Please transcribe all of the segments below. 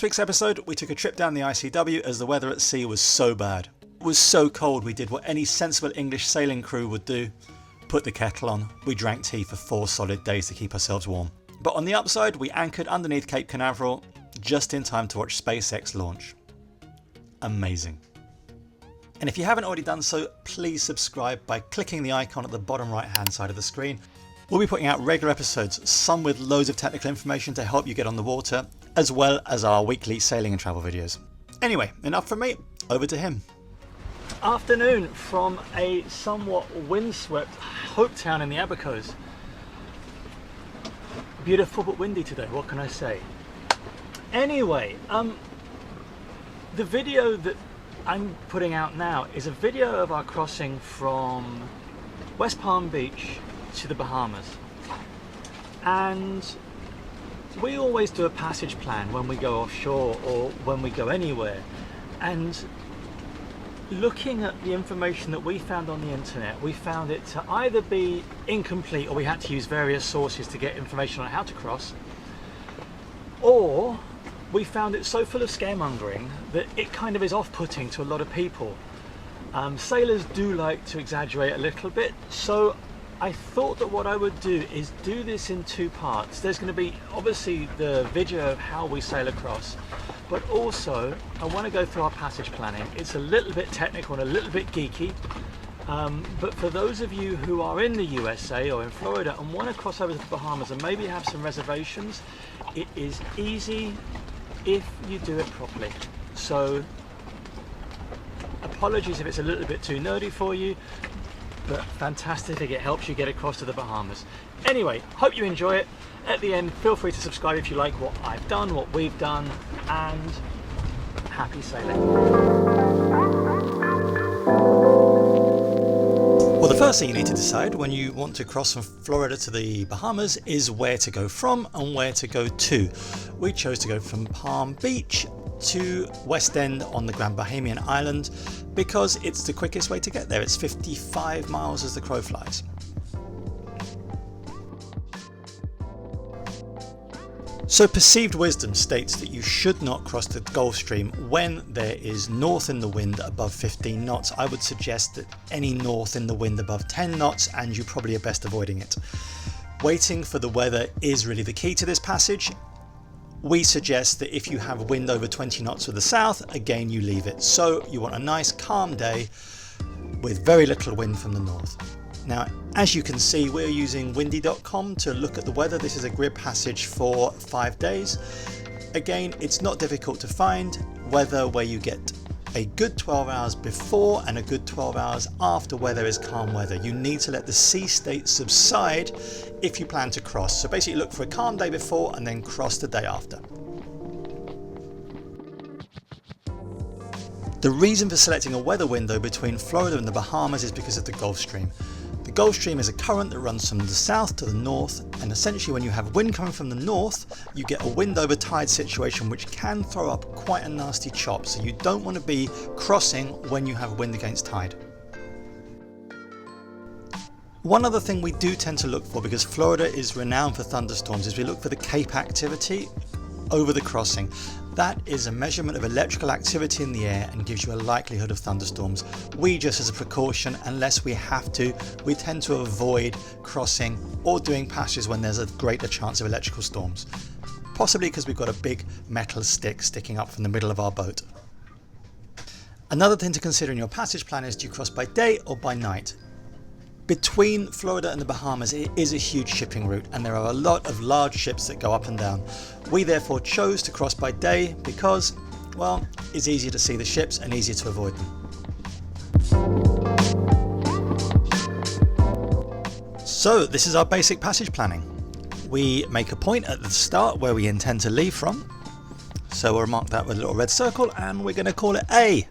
last week's episode, we took a trip down the ICW as the weather at sea was so bad. It was so cold we did what any sensible English sailing crew would do. Put the kettle on. We drank tea for 4 solid days to keep ourselves warm. But on the upside, we anchored underneath Cape Canaveral just in time to watch SpaceX launch. Amazing. And if you haven't already done so, please subscribe by clicking the icon at the bottom right hand side of the screen. We'll be putting out regular episodes, some with loads of technical information to help you get on the water, as well as our weekly sailing and travel videos. Anyway, enough from me, over to him. Afternoon from a somewhat windswept Hope Town in the Abacos. Beautiful but windy today, what can I say? Anyway, the video that I'm putting out now is a video of our crossing from West Palm Beach to the Bahamas. And we always do a passage plan when we go offshore or when we go anywhere. And looking at the information that we found on the internet, we found it to either be incomplete or we had to use various sources to get information on how to cross, or we found it so full of scaremongering that it kind of is off-putting to a lot of people. Sailors do like to exaggerate a little bit, so I thought that what I would do is do this in 2 parts. There's going to be obviously the video of how we sail across, but also I want to go through our passage planning. It's a little bit technical and a little bit geeky, but for those of you who are in the USA or in Florida and want to cross over to the Bahamas and maybe have some reservations, it is easy if you do it properly. So apologies if it's a little bit too nerdy for you, but fantastic if it helps you get across to the Bahamas. Anyway, hope you enjoy it. At the end, feel free to subscribe if you like what I've done, what we've done, and happy sailing. Well, the first thing you need to decide when you want to cross from Florida to the Bahamas is where to go from and where to go to. We chose to go from Palm Beach to West End on the Grand Bahamian Island because it's the quickest way to get there. It's 55 miles as the crow flies. So perceived wisdom states that you should not cross the Gulf Stream when there is north in the wind above 15 knots. I would suggest that any north in the wind above 10 knots and you probably are best avoiding it. Waiting for the weather is really the key to this passage. We suggest that if you have wind over 20 knots to the south, again you leave it. So you want a nice calm day with very little wind from the north. Now, as you can see, we're using windy.com to look at the weather. This is a grid passage for 5 days. Again, it's not difficult to find weather where you get a good 12 hours before and a good 12 hours after where there is calm weather. You need to let the sea state subside if you plan to cross. So basically look for a calm day before and then cross the day after. The reason for selecting a weather window between Florida and the Bahamas is because of the Gulf Stream. The Gulf Stream is a current that runs from the south to the north, and essentially when you have wind coming from the north, you get a wind over tide situation which can throw up quite a nasty chop, so you don't want to be crossing when you have wind against tide. One other thing we do tend to look for, because Florida is renowned for thunderstorms, is we look for the Cape activity over the crossing. That is a measurement of electrical activity in the air and gives you a likelihood of thunderstorms. We just, as a precaution, unless we have to, we tend to avoid crossing or doing passages when there's a greater chance of electrical storms. Possibly because we've got a big metal stick sticking up from the middle of our boat. Another thing to consider in your passage plan is, do you cross by day or by night? Between Florida and the Bahamas, it is a huge shipping route and there are a lot of large ships that go up and down. We therefore chose to cross by day because, well, it's easier to see the ships and easier to avoid them. So this is our basic passage planning. We make a point at the start where we intend to leave from. So we'll mark that with a little red circle and we're going to call it A.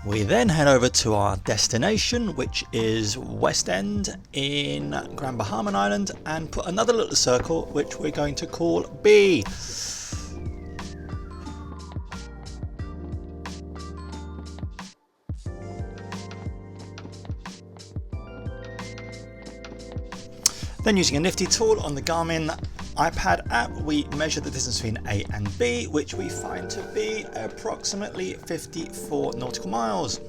We then head over to our destination, which is West End in Grand Bahamian Island, and put another little circle which we're going to call B. Then, using a nifty tool on the Garmin iPad app, we measure the distance between A and B, which we find to be approximately 54 nautical miles.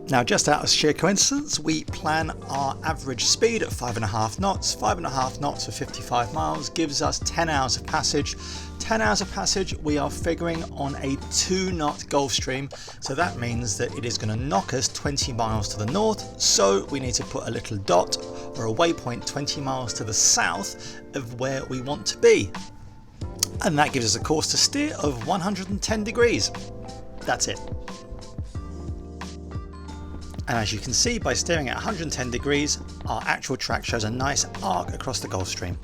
Now, just out of sheer coincidence, we plan our average speed at 5.5 knots. 5.5 knots for 55 miles gives us 10 hours of passage. 10 hours of passage, we are figuring on a 2-knot Gulf Stream. So that means that it is going to knock us 20 miles to the north. So we need to put a little dot or a waypoint 20 miles to the south of where we want to be. And that gives us a course to steer of 110 degrees. That's it. And as you can see, by steering at 110 degrees, our actual track shows a nice arc across the Gulf Stream.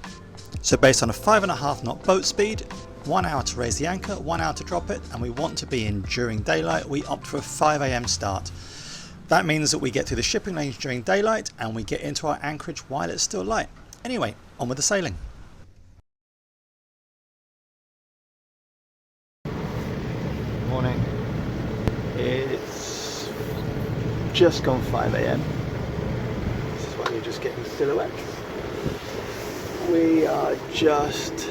So based on a 5.5 knot boat speed, 1 hour to raise the anchor, 1 hour to drop it, and we want to be in during daylight, we opt for a 5 AM start. That means that we get through the shipping lanes during daylight and we get into our anchorage while it's still light. Anyway, on with the sailing. Morning. It's just gone 5 AM. This is why you're just getting silhouettes. We are just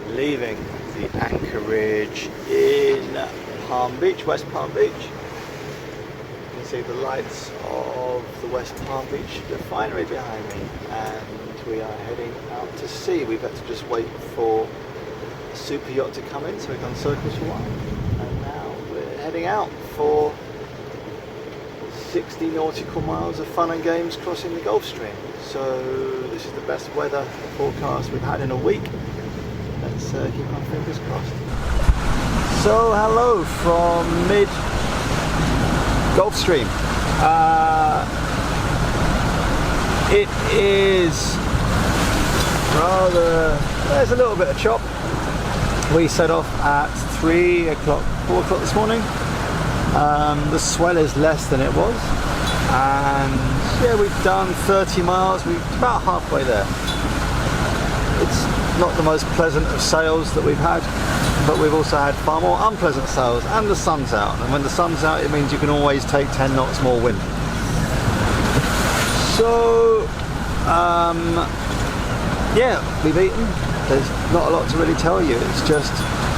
leaving the anchorage in Palm Beach, West Palm Beach. You can see the lights of the West Palm Beach refinery behind me, and we are heading out to sea. We've had to just wait for a super yacht to come in, so we've done circles for a while, and now we're heading out for 60 nautical miles of fun and games crossing the Gulf Stream. So this is the best weather forecast we've had in a week. Let's keep our fingers crossed. So hello from mid Gulf Stream. It is rather, there's a little bit of chop. We set off at 3 o'clock, 4 o'clock this morning. The swell is less than it was, and yeah, we've done 30 miles, we're about halfway there. It's not the most pleasant of sails that we've had, but we've also had far more unpleasant sails, and the sun's out, and when the sun's out it means you can always take 10 knots more wind. So yeah, we've eaten. There's not a lot to really tell you, it's just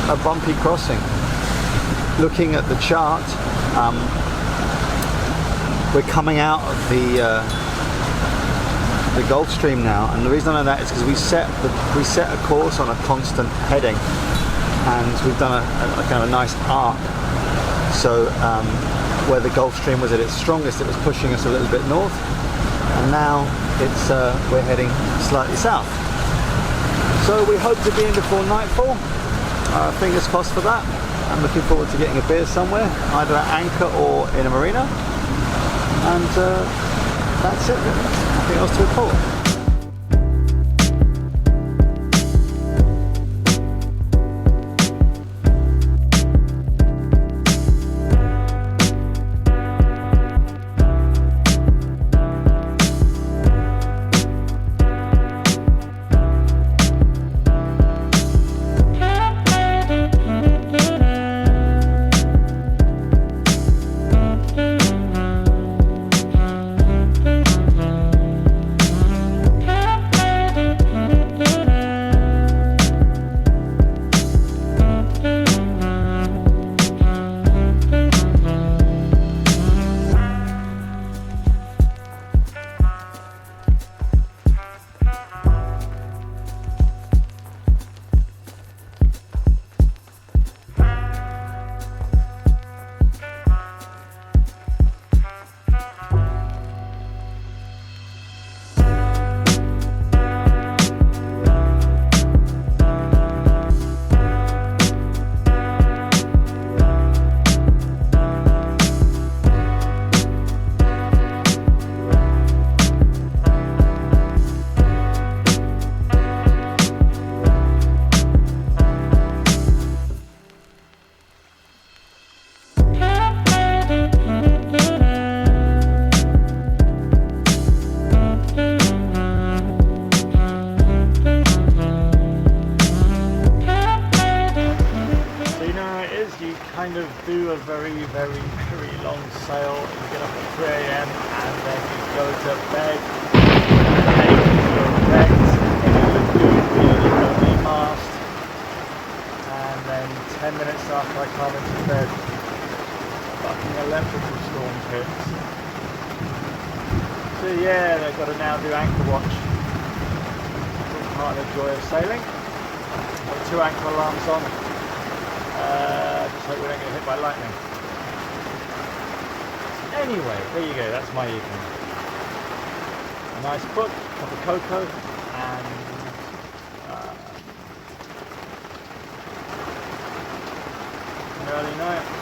a bumpy crossing. Looking at the chart, we're coming out of the Gulf Stream now, and the reason I know that is because we set a course on a constant heading, and we've done a kind of a nice arc. So where the Gulf Stream was at its strongest, it was pushing us a little bit north, and now it's we're heading slightly south. So we hope to be in before nightfall. Fingers crossed for that. I'm looking forward to getting a beer somewhere, either at anchor or in a marina. And that's it really. Nothing else to report. kind of do a very long sail. You get up at 3 AM and then you go to bed. The haters were wrecked in a lagoon near the mainmast. And then 10 minutes after I come into bed, fucking electrical storm hits. So yeah, they've got to now do anchor watch. All part of the joy of sailing. Got 2 anchor alarms on. Just hope we don't get hit by lightning. Anyway, there you go, that's my evening. A nice book, a cup of cocoa, and an early night.